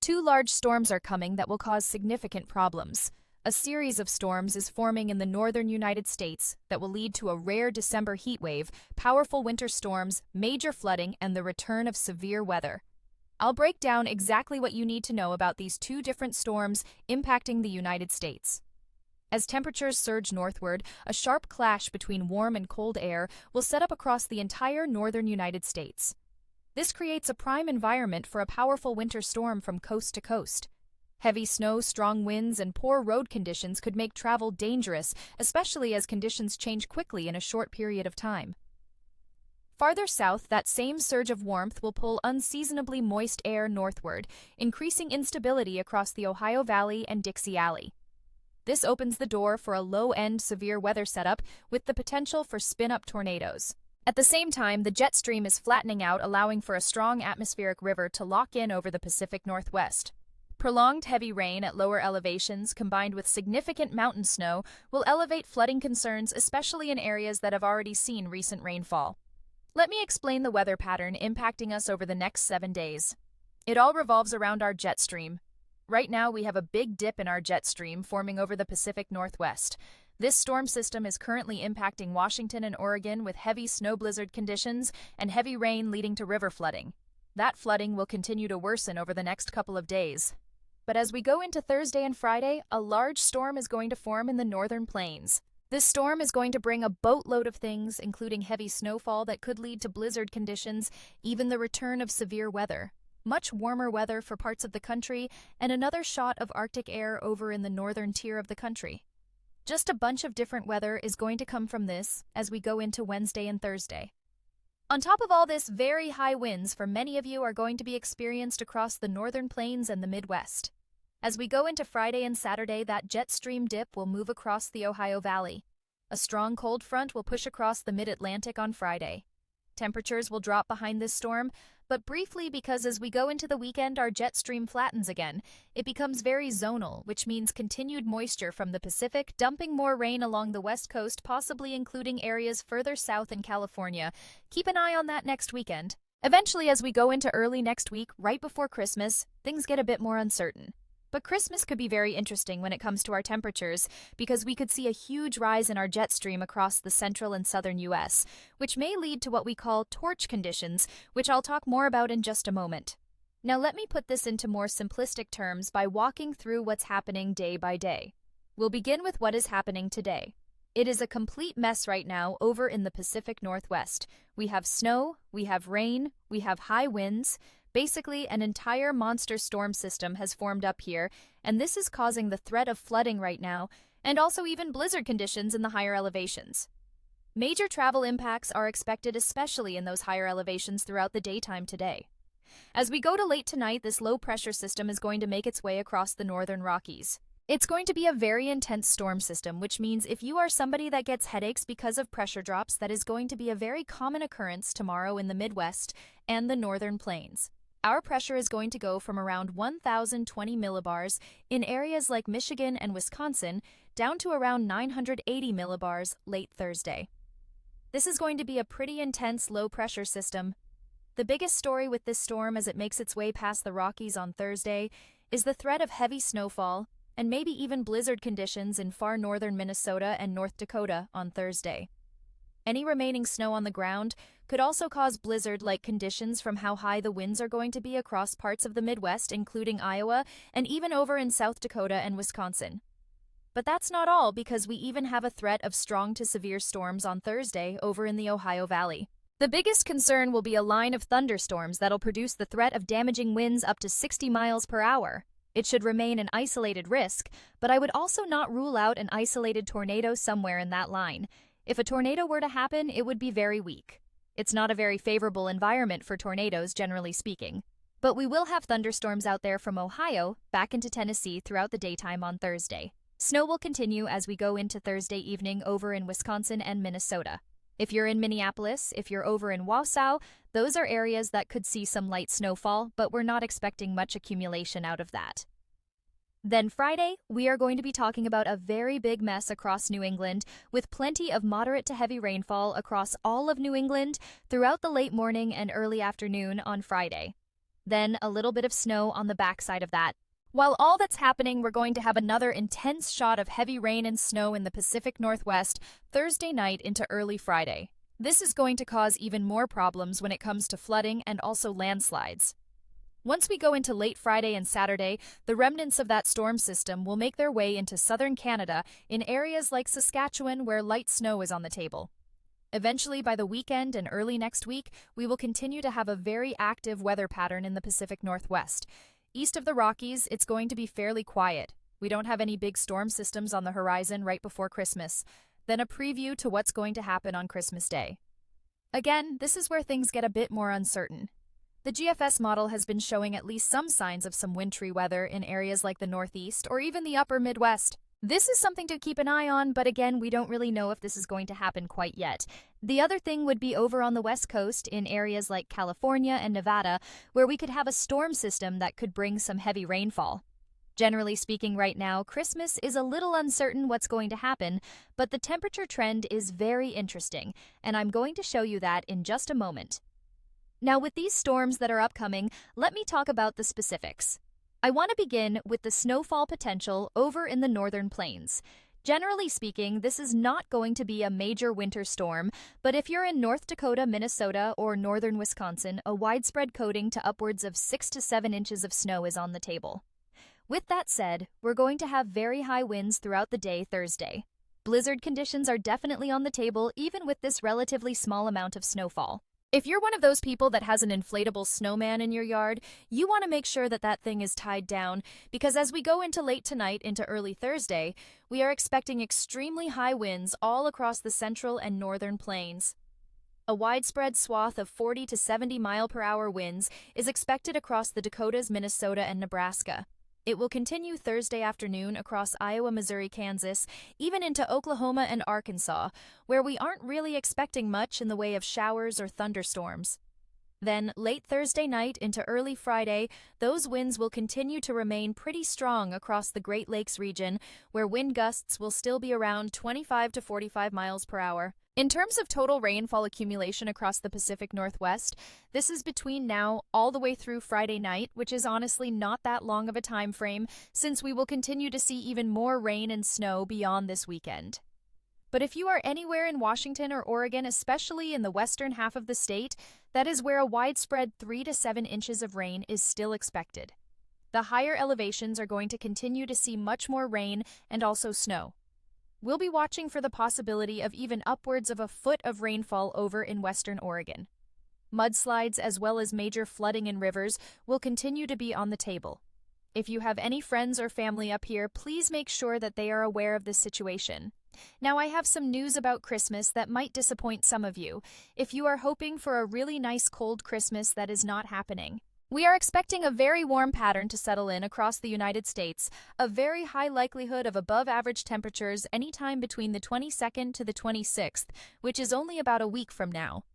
Two large storms are coming that will cause significant problems. A series of storms is forming in the northern United States that will lead to a rare December heat wave, powerful winter storms, major flooding, and the return of severe weather. I'll break down exactly what you need to know about these two different storms impacting the United States. As temperatures surge northward, a sharp clash between warm and cold air will set up across the entire northern United States. This creates a prime environment for a powerful winter storm from coast to coast. Heavy snow, strong winds, and poor road conditions could make travel dangerous, especially as conditions change quickly in a short period of time. Farther south, that same surge of warmth will pull unseasonably moist air northward, increasing instability across the Ohio Valley and Dixie Alley. This opens the door for a low-end severe weather setup with the potential for spin-up tornadoes. At the same time, the jet stream is flattening out, allowing for a strong atmospheric river to lock in over the Pacific Northwest. Prolonged heavy rain at lower elevations combined with significant mountain snow will elevate flooding concerns, especially in areas that have already seen recent rainfall. Let me explain the weather pattern impacting us over the next 7 days. It all revolves around our jet stream. Right now, we have a big dip in our jet stream forming over the Pacific Northwest. This storm system is currently impacting Washington and Oregon with heavy snow blizzard conditions and heavy rain leading to river flooding. That flooding will continue to worsen over the next couple of days. But as we go into Thursday and Friday, a large storm is going to form in the northern plains. This storm is going to bring a boatload of things, including heavy snowfall that could lead to blizzard conditions, even the return of severe weather, much warmer weather for parts of the country, and another shot of Arctic air over in the northern tier of the country. Just a bunch of different weather is going to come from this as we go into Wednesday and Thursday. On top of all this, very high winds for many of you are going to be experienced across the northern plains and the Midwest. As we go into Friday and Saturday, that jet stream dip will move across the Ohio Valley. A strong cold front will push across the mid-Atlantic on Friday. Temperatures will drop behind this storm, but briefly because as we go into the weekend, our jet stream flattens again. It becomes very zonal, which means continued moisture from the Pacific, dumping more rain along the west coast, possibly including areas further south in California. Keep an eye on that next weekend. Eventually, as we go into early next week, right before Christmas, things get a bit more uncertain. But Christmas could be very interesting when it comes to our temperatures because we could see a huge rise in our jet stream across the central and southern U.S., which may lead to what we call torch conditions, which I'll talk more about in just a moment. Now let me put this into more simplistic terms by walking through what's happening day by day. We'll begin with what is happening today. It is a complete mess right now over in the Pacific Northwest. We have snow, we have rain, we have high winds. Basically, an entire monster storm system has formed up here, and this is causing the threat of flooding right now, and also even blizzard conditions in the higher elevations. Major travel impacts are expected, especially in those higher elevations throughout the daytime today. As we go to late tonight, this low-pressure system is going to make its way across the northern Rockies. It's going to be a very intense storm system, which means if you are somebody that gets headaches because of pressure drops, that is going to be a very common occurrence tomorrow in the Midwest and the northern plains. Our pressure is going to go from around 1,020 millibars in areas like Michigan and Wisconsin down to around 980 millibars late Thursday. This is going to be a pretty intense low-pressure system. The biggest story with this storm as it makes its way past the Rockies on Thursday is the threat of heavy snowfall and maybe even blizzard conditions in far northern Minnesota and North Dakota on Thursday. Any remaining snow on the ground could also cause blizzard-like conditions from how high the winds are going to be across parts of the Midwest, including Iowa, and even over in South Dakota and Wisconsin. But that's not all, because we even have a threat of strong to severe storms on Thursday over in the Ohio Valley. The biggest concern will be a line of thunderstorms that'll produce the threat of damaging winds up to 60 miles per hour. It should remain an isolated risk, but I would also not rule out an isolated tornado somewhere in that line. If a tornado were to happen, it would be very weak. It's not a very favorable environment for tornadoes, generally speaking. But we will have thunderstorms out there from Ohio back into Tennessee throughout the daytime on Thursday. Snow will continue as we go into Thursday evening over in Wisconsin and Minnesota. If you're in Minneapolis, if you're over in Wausau, those are areas that could see some light snowfall, but we're not expecting much accumulation out of that. Then Friday, we are going to be talking about a very big mess across New England, with plenty of moderate to heavy rainfall across all of New England throughout the late morning and early afternoon on Friday. Then a little bit of snow on the backside of that. While all that's happening, we're going to have another intense shot of heavy rain and snow in the Pacific Northwest Thursday night into early Friday. This is going to cause even more problems when it comes to flooding and also landslides. Once we go into late Friday and Saturday, the remnants of that storm system will make their way into southern Canada in areas like Saskatchewan where light snow is on the table. Eventually, by the weekend and early next week, we will continue to have a very active weather pattern in the Pacific Northwest. East of the Rockies, it's going to be fairly quiet. We don't have any big storm systems on the horizon right before Christmas. Then a preview to what's going to happen on Christmas Day. Again, this is where things get a bit more uncertain. The GFS model has been showing at least some signs of some wintry weather in areas like the Northeast or even the upper Midwest. This is something to keep an eye on, but again, we don't really know if this is going to happen quite yet. The other thing would be over on the West Coast in areas like California and Nevada, where we could have a storm system that could bring some heavy rainfall. Generally speaking, right now, Christmas is a little uncertain what's going to happen, but the temperature trend is very interesting, and I'm going to show you that in just a moment. Now, with these storms that are upcoming, let me talk about the specifics. I want to begin with the snowfall potential over in the northern plains. Generally speaking, this is not going to be a major winter storm, but if you're in North Dakota, Minnesota, or northern Wisconsin, a widespread coating to upwards of 6 to 7 inches of snow is on the table. With that said, we're going to have very high winds throughout the day Thursday. Blizzard conditions are definitely on the table even with this relatively small amount of snowfall. If you're one of those people that has an inflatable snowman in your yard, you want to make sure that that thing is tied down, because as we go into late tonight into early Thursday, we are expecting extremely high winds all across the central and northern plains. A widespread swath of 40 to 70 mile-per-hour winds is expected across the Dakotas, Minnesota, and Nebraska. It will continue Thursday afternoon across Iowa, Missouri, Kansas, even into Oklahoma and Arkansas, where we aren't really expecting much in the way of showers or thunderstorms. Then, late Thursday night into early Friday, those winds will continue to remain pretty strong across the Great Lakes region, where wind gusts will still be around 25 to 45 miles per hour. In terms of total rainfall accumulation across the Pacific Northwest, this is between now all the way through Friday night, which is honestly not that long of a time frame, since we will continue to see even more rain and snow beyond this weekend. But if you are anywhere in Washington or Oregon, especially in the western half of the state, that is where a widespread 3 to 7 inches of rain is still expected. The higher elevations are going to continue to see much more rain and also snow. We'll be watching for the possibility of even upwards of a foot of rainfall over in western Oregon. Mudslides as well as major flooding in rivers will continue to be on the table. If you have any friends or family up here, please make sure that they are aware of this situation. Now, I have some news about Christmas that might disappoint some of you. If you are hoping for a really nice cold Christmas, that is not happening. We are expecting a very warm pattern to settle in across the United States, a very high likelihood of above-average temperatures anytime between the 22nd to the 26th, which is only about a week from now.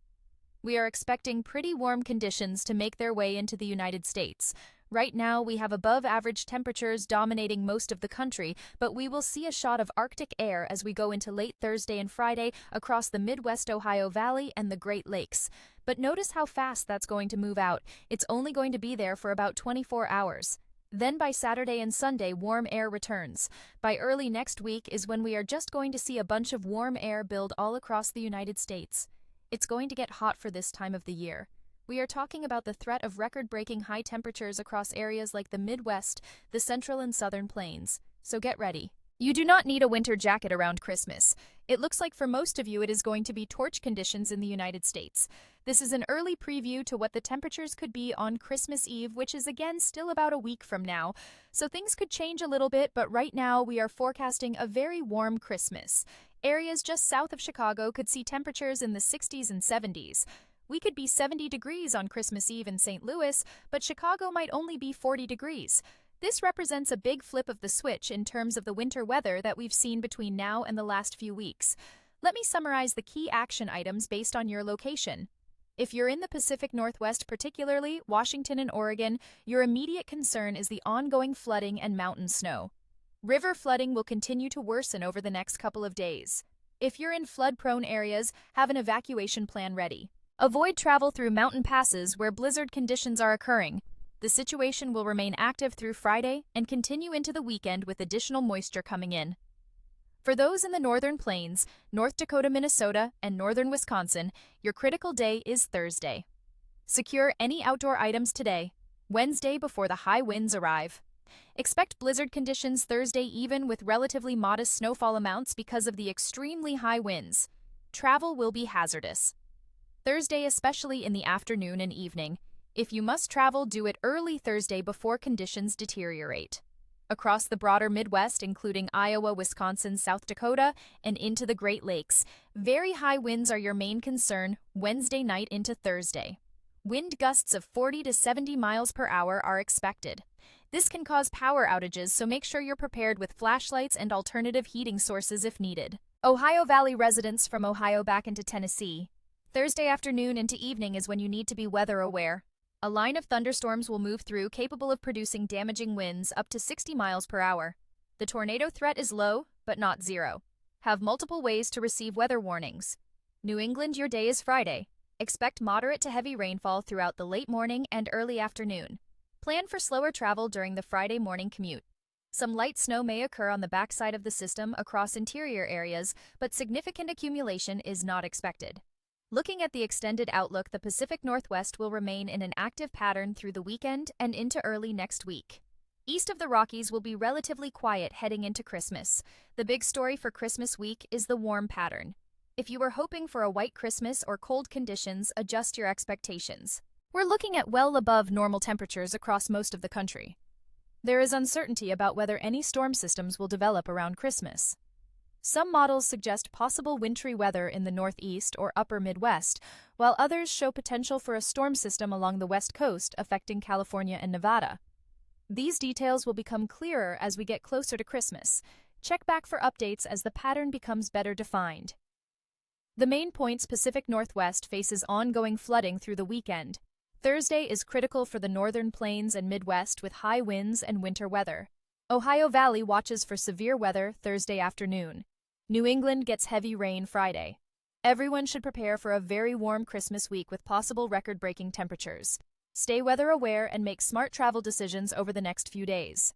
We are expecting pretty warm conditions to make their way into the United States. Right now, we have above-average temperatures dominating most of the country, but we will see a shot of Arctic air as we go into late Thursday and Friday across the Midwest Ohio Valley and the Great Lakes. But notice how fast that's going to move out. It's only going to be there for about 24 hours. Then by Saturday and Sunday, warm air returns. By early next week is when we are just going to see a bunch of warm air build all across the United States. It's going to get hot for this time of the year. We are talking about the threat of record-breaking high temperatures across areas like the Midwest, the Central and Southern Plains. So get ready. You do not need a winter jacket around Christmas. It looks like for most of you it is going to be torch conditions in the United States. This is an early preview to what the temperatures could be on Christmas Eve, which is again still about a week from now. So things could change a little bit, but right now we are forecasting a very warm Christmas. Areas just south of Chicago could see temperatures in the 60s and 70s. We could be 70 degrees on Christmas Eve in St. Louis, but Chicago might only be 40 degrees. This represents a big flip of the switch in terms of the winter weather that we've seen between now and the last few weeks. Let me summarize the key action items based on your location. If you're in the Pacific Northwest, particularly Washington and Oregon, your immediate concern is the ongoing flooding and mountain snow. River flooding will continue to worsen over the next couple of days. If you're in flood-prone areas, have an evacuation plan ready. Avoid travel through mountain passes where blizzard conditions are occurring. The situation will remain active through Friday and continue into the weekend with additional moisture coming in. For those in the northern plains, North Dakota, Minnesota, and northern Wisconsin, your critical day is Thursday. Secure any outdoor items today, Wednesday before the high winds arrive. Expect blizzard conditions Thursday even with relatively modest snowfall amounts because of the extremely high winds. Travel will be hazardous. Thursday, especially in the afternoon and evening. If you must travel, do it early Thursday before conditions deteriorate. Across the broader Midwest, including Iowa, Wisconsin, South Dakota, and into the Great Lakes, very high winds are your main concern Wednesday night into Thursday. Wind gusts of 40 to 70 miles per hour are expected. This can cause power outages, so make sure you're prepared with flashlights and alternative heating sources if needed. Ohio Valley residents from Ohio back into Tennessee. Thursday afternoon into evening is when you need to be weather aware. A line of thunderstorms will move through, capable of producing damaging winds up to 60 miles per hour. The tornado threat is low, but not zero. Have multiple ways to receive weather warnings. New England, your day is Friday. Expect moderate to heavy rainfall throughout the late morning and early afternoon. Plan for slower travel during the Friday morning commute. Some light snow may occur on the backside of the system across interior areas, but significant accumulation is not expected. Looking at the extended outlook, the Pacific Northwest will remain in an active pattern through the weekend and into early next week. East of the Rockies will be relatively quiet heading into Christmas. The big story for Christmas week is the warm pattern. If you were hoping for a white Christmas or cold conditions, adjust your expectations. We're looking at well above normal temperatures across most of the country. There is uncertainty about whether any storm systems will develop around Christmas. Some models suggest possible wintry weather in the Northeast or upper Midwest, while others show potential for a storm system along the West Coast affecting California and Nevada. These details will become clearer as we get closer to Christmas. Check back for updates as the pattern becomes better defined. The main points: Pacific Northwest faces ongoing flooding through the weekend. Thursday is critical for the northern plains and Midwest with high winds and winter weather. Ohio Valley watches for severe weather Thursday afternoon. New England gets heavy rain Friday. Everyone should prepare for a very warm Christmas week with possible record-breaking temperatures. Stay weather aware and make smart travel decisions over the next few days.